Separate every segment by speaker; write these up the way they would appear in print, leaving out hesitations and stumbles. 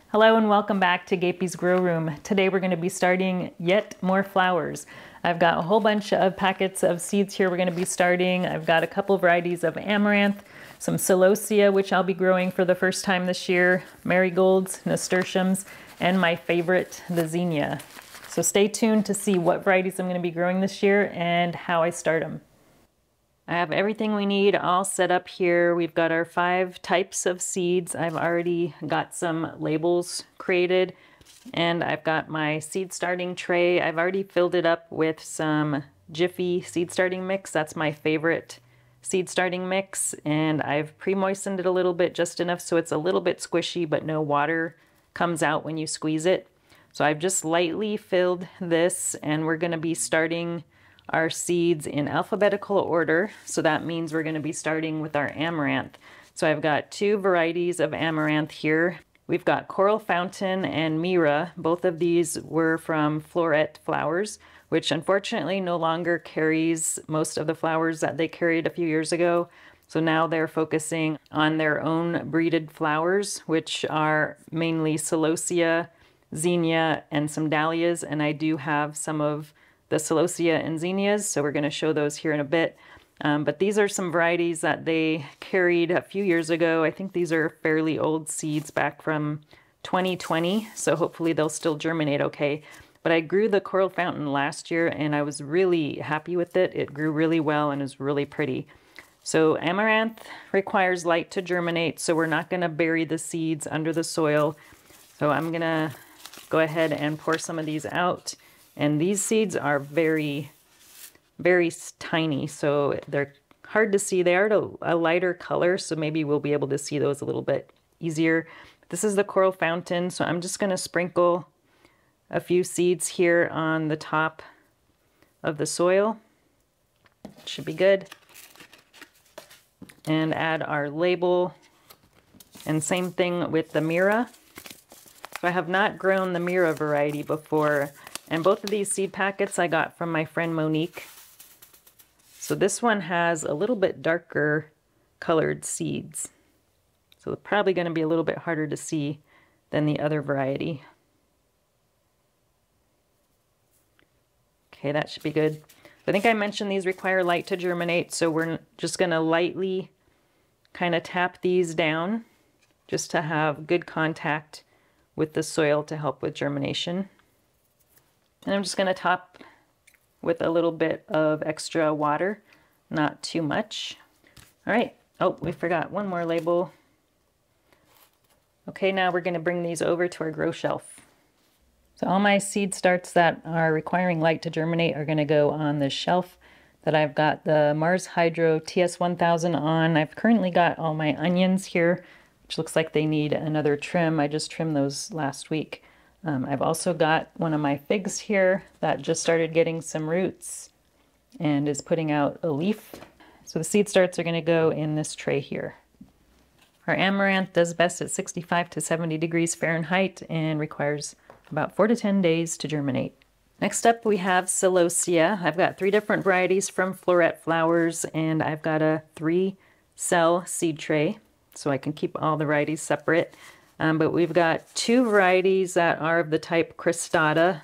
Speaker 1: Hello and welcome back to Gapeys Grow Room. Today we're going to be starting yet more flowers. I've got a whole bunch of packets of seeds here we're going to be starting. I've got a couple varieties of Amaranth, some Celosia, which I'll be growing for the first time this year, Marigolds, Nasturtiums, and my favorite, the Zinnia. So stay tuned to see what varieties I'm going to be growing this year and how I start them. I have everything we need all set up here. We've got our 5 types of seeds. I've already got some labels created, and I've got my seed starting tray. I've already filled it up with some Jiffy seed starting mix. That's my favorite seed starting mix, and I've pre-moistened it a little bit, just enough so it's a little bit squishy, but no water comes out when you squeeze it. So I've just lightly filled this, and we're going to be starting our seeds in alphabetical order. So that means we're going to be starting with our Amaranth. So I've got 2 varieties of Amaranth here. We've got Coral Fountain and Mira. Both of these were from Floret Flowers, which unfortunately no longer carries most of the flowers that they carried a few years ago. So now they're focusing on their own breeded flowers, which are mainly Celosia, Zinnia, and some dahlias. And I do have some of the Celosia and Zinnias, so we're going to show those here in a bit. But these are some varieties that they carried a few years ago. I think these are fairly old seeds back from 2020, so hopefully they'll still germinate okay. But I grew the Coral Fountain last year, and I was really happy with it. It grew really well and is really pretty. So Amaranth requires light to germinate, so we're not going to bury the seeds under the soil. So I'm going to go ahead and pour some of these out. And these seeds are very, very tiny, so they're hard to see. They are a lighter color, so maybe we'll be able to see those a little bit easier. This is the Coral Fountain, so I'm just going to sprinkle a few seeds here on the top of the soil. Should be good. And add our label. And same thing with the Mira. So I have not grown the Mira variety before. And both of these seed packets I got from my friend Monique. So this one has a little bit darker colored seeds. So they're probably going to be a little bit harder to see than the other variety. Okay, that should be good. I think I mentioned these require light to germinate, so we're just going to lightly kind of tap these down just to have good contact with the soil to help with germination. And I'm just going to top with a little bit of extra water, not too much. All right. Oh, we forgot one more label. Okay, now we're going to bring these over to our grow shelf. So all my seed starts that are requiring light to germinate are going to go on this shelf that I've got the Mars Hydro TS1000 on. I've currently got all my onions here, which looks like they need another trim. I just trimmed those last week. I've also got one of my figs here that just started getting some roots and is putting out a leaf. So the seed starts are going to go in this tray here. Our Amaranth does best at 65 to 70 degrees Fahrenheit and requires about 4 to 10 days to germinate. Next up we have Celosia. I've got 3 different varieties from Floret Flowers, and I've got a 3-cell seed tray so I can keep all the varieties separate. But we've got 2 varieties that are of the type Cristata,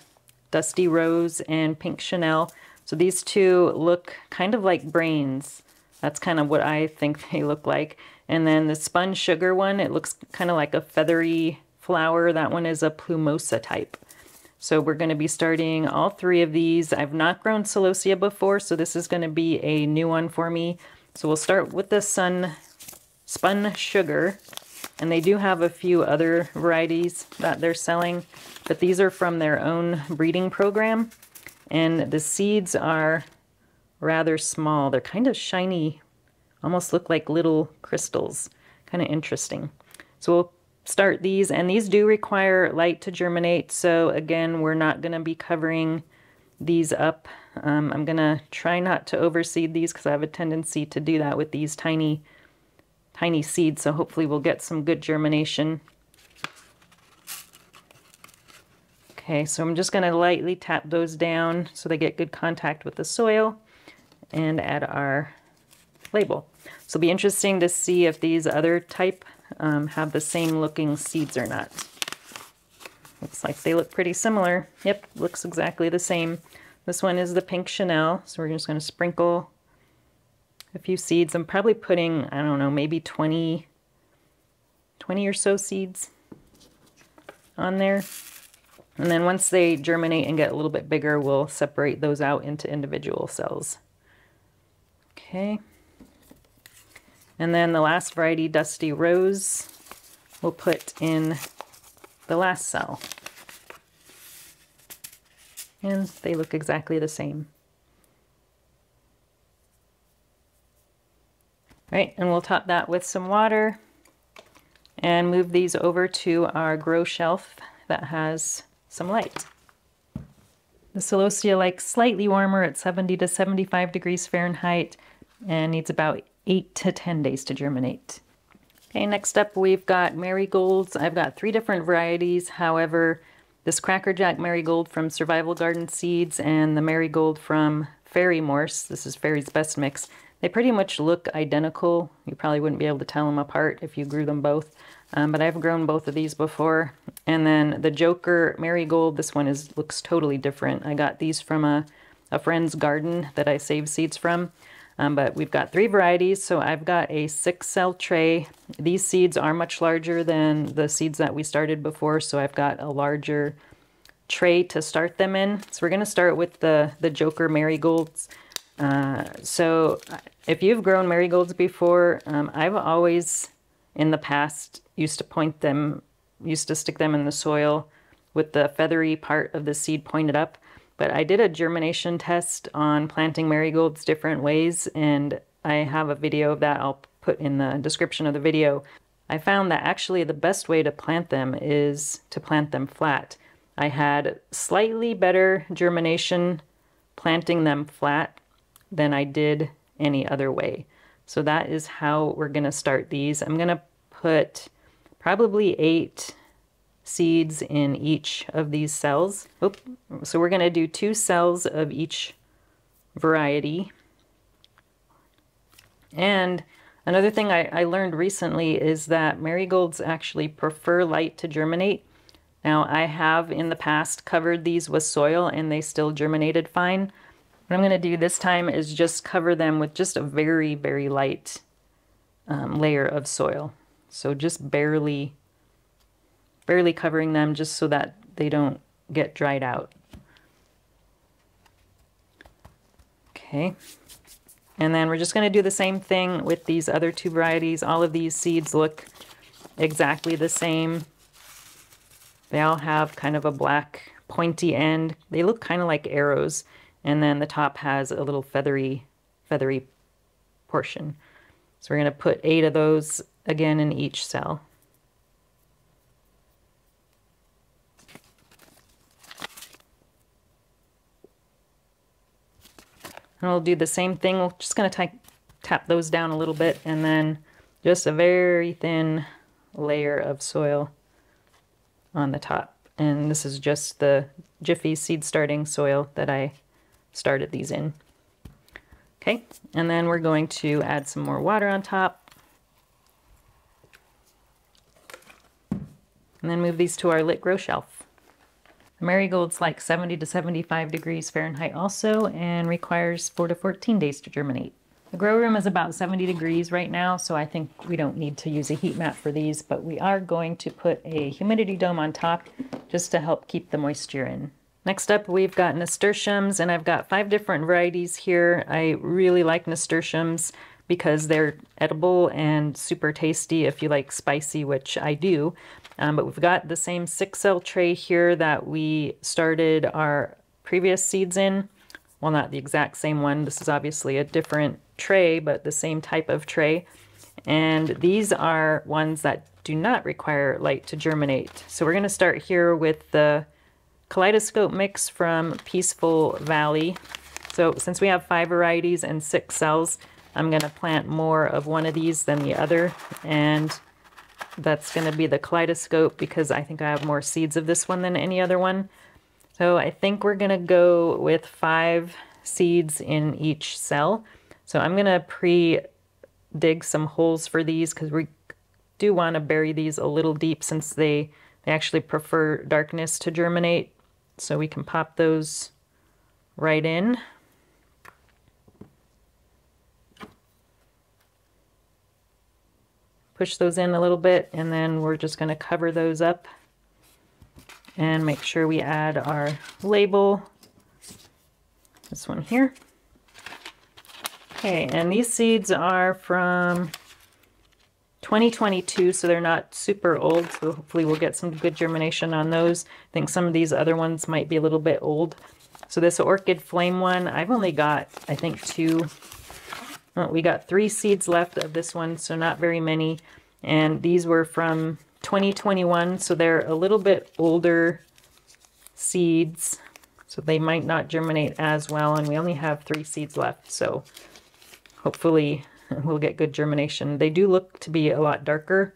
Speaker 1: Dusty Rose and Pink Chanel. So these 2 look kind of like brains. That's kind of what I think they look like. And then the Spun Sugar one, it looks kind of like a feathery flower. That one is a Plumosa type. So we're going to be starting all 3 of these. I've not grown Celosia before, so this is going to be a new one for me. So we'll start with the Spun Sugar. And they do have a few other varieties that they're selling, but these are from their own breeding program. And the seeds are rather small. They're kind of shiny, almost look like little crystals. Kind of interesting. So we'll start these, and these do require light to germinate. So again, we're not going to be covering these up. I'm going to try not to overseed these because I have a tendency to do that with these tiny seeds, so hopefully we'll get some good germination. Okay, so I'm just going to lightly tap those down so they get good contact with the soil and add our label. So it'll be interesting to see if these other type have the same looking seeds or not. Looks like they look pretty similar. Yep, looks exactly the same. This one is the pink Chanel, so we're just going to sprinkle a few seeds. I'm probably putting, I don't know, maybe 20 or so seeds on there. And then once they germinate and get a little bit bigger, we'll separate those out into individual cells. Okay. And then the last variety, Dusty Rose, we'll put in the last cell. And they look exactly the same. All right, and we'll top that with some water and move these over to our grow shelf that has some light. The Celosia likes slightly warmer at 70 to 75 degrees Fahrenheit and needs about 8 to 10 days to germinate. Okay, next up we've got marigolds. I've got 3 different varieties. However, this Cracker Jack marigold from Survival Garden Seeds and the marigold from Fairy Morse, this is Fairy's Best Mix, they pretty much look identical. You probably wouldn't be able to tell them apart if you grew them both. But I've grown both of these before. And then the Joker Marigold, this one looks totally different. I got these from a friend's garden that I saved seeds from. But we've got 3 varieties, so I've got a 6-cell tray. These seeds are much larger than the seeds that we started before, so I've got a larger tray to start them in. So we're going to start with the Joker Marigolds. So if you've grown marigolds before, I've always in the past used to stick them in the soil with the feathery part of the seed pointed up. But I did a germination test on planting marigolds different ways, and I have a video of that I'll put in the description of the video. I found that actually the best way to plant them is to plant them flat. I had slightly better germination planting them flat than I did any other way. So that is how we're going to start these. I'm going to put probably 8 seeds in each of these cells. So we're going to do 2 cells of each variety. And another thing I learned recently is that marigolds actually prefer light to germinate. Now I have in the past covered these with soil and they still germinated fine. What I'm going to do this time is just cover them with just a very, very light layer of soil. So just barely covering them just so that they don't get dried out. Okay. And then we're just going to do the same thing with these other 2 varieties. All of these seeds look exactly the same. They all have kind of a black pointy end. They look kind of like arrows. And then the top has a little feathery portion. So we're going to put 8 of those again in each cell. And we'll do the same thing. We're just going to tap those down a little bit and then just a very thin layer of soil on the top. And this is just the Jiffy seed starting soil that I started these in. Okay, and then we're going to add some more water on top. And then move these to our lit grow shelf. The marigold's like 70 to 75 degrees Fahrenheit also and requires 4 to 14 days to germinate. The grow room is about 70 degrees right now, so I think we don't need to use a heat mat for these, but we are going to put a humidity dome on top just to help keep the moisture in. Next up, we've got nasturtiums, and I've got 5 different varieties here. I really like nasturtiums because they're edible and super tasty if you like spicy, which I do. But we've got the same 6-cell tray here that we started our previous seeds in. Well, not the exact same one. This is obviously a different tray, but the same type of tray. And these are ones that do not require light to germinate. So we're going to start here with the Kaleidoscope mix from Peaceful Valley. So since we have 5 varieties and 6 cells, I'm going to plant more of one of these than the other, and that's going to be the Kaleidoscope because I think I have more seeds of this one than any other one. So I think we're going to go with 5 seeds in each cell. So I'm going to pre-dig some holes for these because we do want to bury these a little deep since they They actually prefer darkness to germinate, so we can pop those right in. Push those in a little bit, and then we're just going to cover those up and make sure we add our label, this one here. Okay, and these seeds are from 2022, so they're not super old, so hopefully we'll get some good germination on those. I think some of these other ones might be a little bit old. So this orchid flame one, I've only got, I think, 2. Well, we got 3 seeds left of this one, so not very many. And these were from 2021, so they're a little bit older seeds, so they might not germinate as well, and we only have 3 seeds left, so hopefully we'll get good germination. They do look to be a lot darker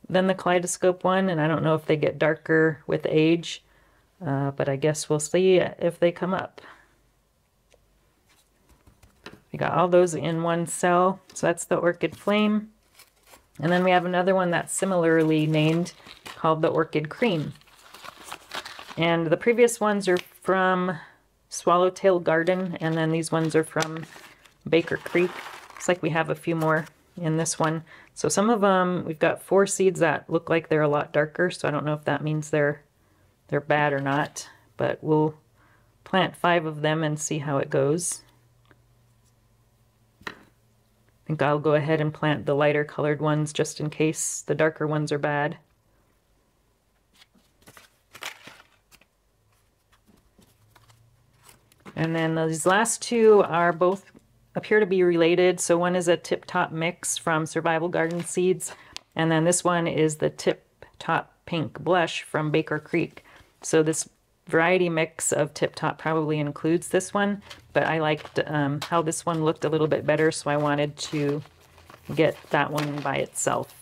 Speaker 1: than the kaleidoscope one, and I don't know if they get darker with age, but I guess we'll see if they come up. We got all those in one cell, so that's the orchid flame. And then we have another one that's similarly named, called the orchid cream. And the previous ones are from Swallowtail Garden, and then these ones are from Baker Creek. Looks like we have a few more in this one. So some of them, we've got 4 seeds that look like they're a lot darker, so I don't know if that means they're bad or not, but we'll plant 5 of them and see how it goes. I think I'll go ahead and plant the lighter colored ones just in case the darker ones are bad. And then these last 2 are both appear to be related. So one is a Tip Top Mix from Survival Garden Seeds, and then this one is the Tip Top Pink Blush from Baker Creek. So this variety mix of Tip Top probably includes this one, but I liked how this one looked a little bit better, so I wanted to get that one by itself.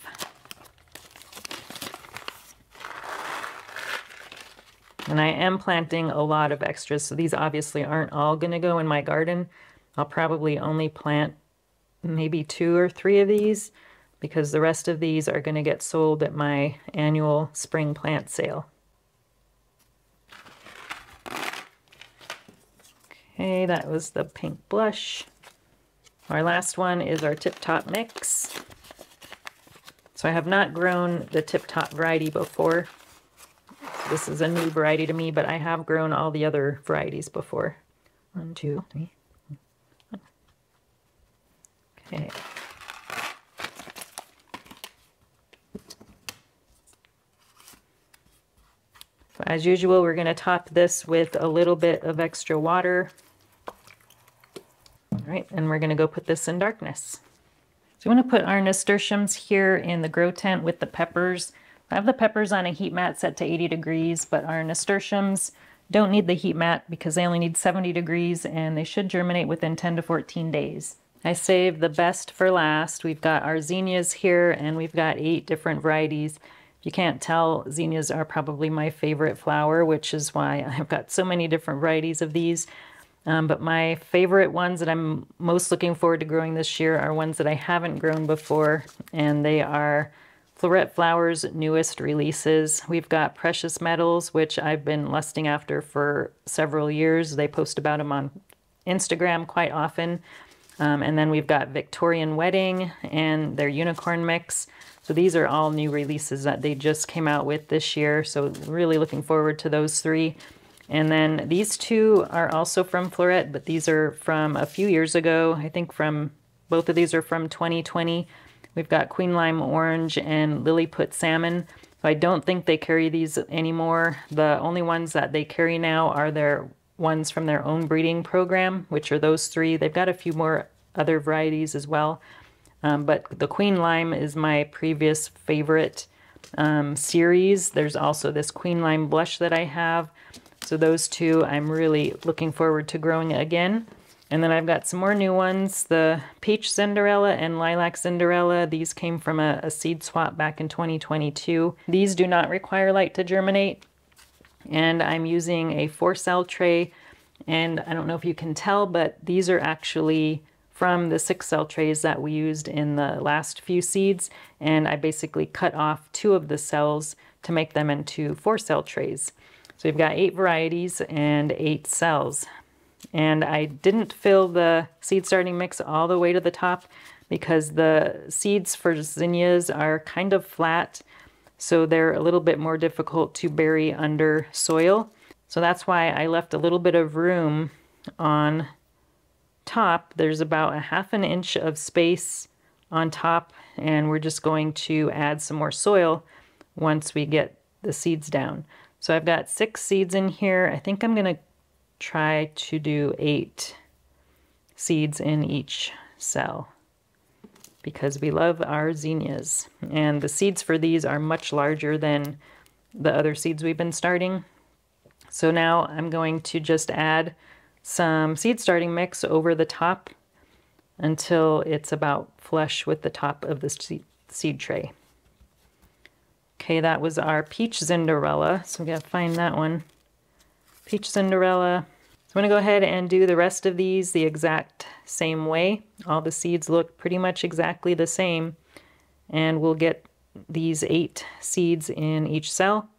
Speaker 1: And I am planting a lot of extras, so these obviously aren't all going to go in my garden. I'll probably only plant maybe 2 or 3 of these, because the rest of these are going to get sold at my annual spring plant sale. Okay, that was the pink blush. Our last one is our Tip Top Mix. So I have not grown the Tip Top variety before. This is a new variety to me, but I have grown all the other varieties before. 1, 2, 3. Okay. So as usual, we're going to top this with a little bit of extra water. All right, and we're going to go put this in darkness. So we want to put our nasturtiums here in the grow tent with the peppers. I have the peppers on a heat mat set to 80 degrees, but our nasturtiums don't need the heat mat because they only need 70 degrees and they should germinate within 10 to 14 days. I saved the best for last. We've got our zinnias here, and we've got 8 different varieties. If you can't tell, zinnias are probably my favorite flower, which is why I've got so many different varieties of these. But my favorite ones that I'm most looking forward to growing this year are ones that I haven't grown before, and they are Floret Flowers' newest releases. We've got Precious Metals, which I've been lusting after for several years. They post about them on Instagram quite often. And then we've got Victorian Wedding and their Unicorn Mix. So these are all new releases that they just came out with this year. So really looking forward to those 3. And then these 2 are also from Floret, but these are from a few years ago. I think both of these are from 2020. We've got Queen Lime Orange and Lilliput Salmon. So I don't think they carry these anymore. The only ones that they carry now are their ones from their own breeding program, which are those 3. They've got a few more other varieties as well. But the Queen Lime is my previous favorite series. There's also this Queen Lime Blush that I have. So those 2 I'm really looking forward to growing again. And then I've got some more new ones, the Peach Cinderella and Lilac Cinderella. These came from a seed swap back in 2022. These do not require light to germinate. And I'm using a 4-cell tray, and I don't know if you can tell, but these are actually from the 6-cell trays that we used in the last few seeds, and I basically cut off 2 of the cells to make them into 4-cell trays. So we've got 8 varieties and 8 cells. And I didn't fill the seed starting mix all the way to the top because the seeds for zinnias are kind of flat, so they're a little bit more difficult to bury under soil. So that's why I left a little bit of room on top. There's about 1/2 inch of space on top, and we're just going to add some more soil once we get the seeds down. So I've got 6 seeds in here. I think I'm going to try to do 8 seeds in each cell because we love our zinnias. And the seeds for these are much larger than the other seeds we've been starting. So now I'm going to just add some seed starting mix over the top until it's about flush with the top of the seed tray. Okay, that was our Peach Cinderella, so we gotta find that one. Peach Cinderella. So I'm gonna go ahead and do the rest of these the exact same way. All the seeds look pretty much exactly the same, and we'll get these 8 seeds in each cell,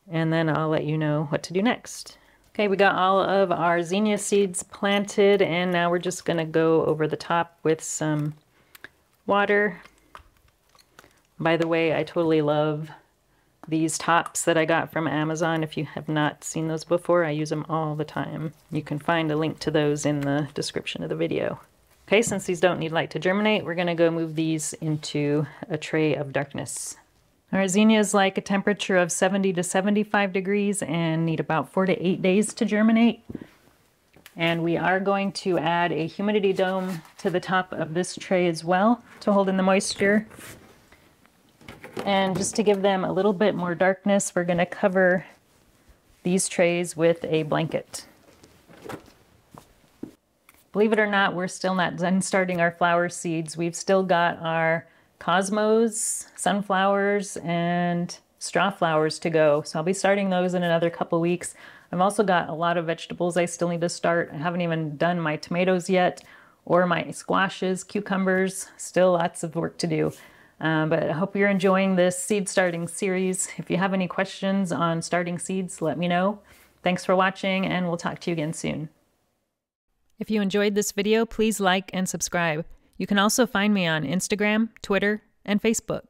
Speaker 1: and then I'll let you know what to do next. Okay, we got all of our zinnia seeds planted, and now we're just gonna go over the top with some water. By the way, I totally love these tops that I got from Amazon. If you have not seen those before, I use them all the time. You can find a link to those in the description of the video. Okay, since these don't need light to germinate, we're gonna go move these into a tray of darkness. Our zinnias like a temperature of 70 to 75 degrees and need about 4 to 8 days to germinate. And we are going to add a humidity dome to the top of this tray as well to hold in the moisture. And just to give them a little bit more darkness, we're going to cover these trays with a blanket. Believe it or not, we're still not done starting our flower seeds. We've still got our cosmos, sunflowers, and straw flowers to go. So I'll be starting those in another couple weeks. I've also got a lot of vegetables I still need to start. I haven't even done my tomatoes yet, or my squashes, cucumbers. Still lots of work to do. But I hope you're enjoying this seed starting series. If you have any questions on starting seeds, let me know. Thanks for watching, and we'll talk to you again soon. If you enjoyed this video, please like and subscribe. You can also find me on Instagram, Twitter, and Facebook.